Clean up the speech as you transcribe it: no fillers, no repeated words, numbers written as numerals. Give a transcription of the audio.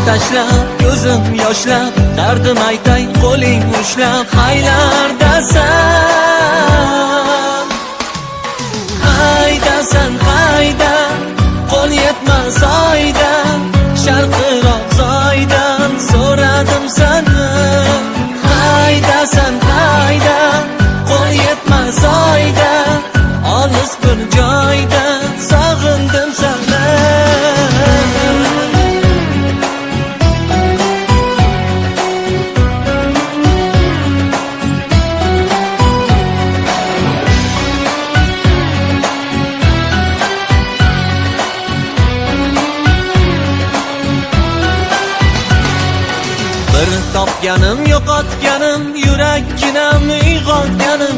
tashlab, ko'zim yoshlab, dardim aytay qo'ling ushlab, haylardasan, haydasan, hayda, qo'l yetmas oydan, sharqiroq zoydan so'radim sani. Haydasan, hayda, qo'l yetmas oydan, olis bir joyda sog'indim sani. Bir topganim, yo'qotganim, yurakginam uyg'otganim,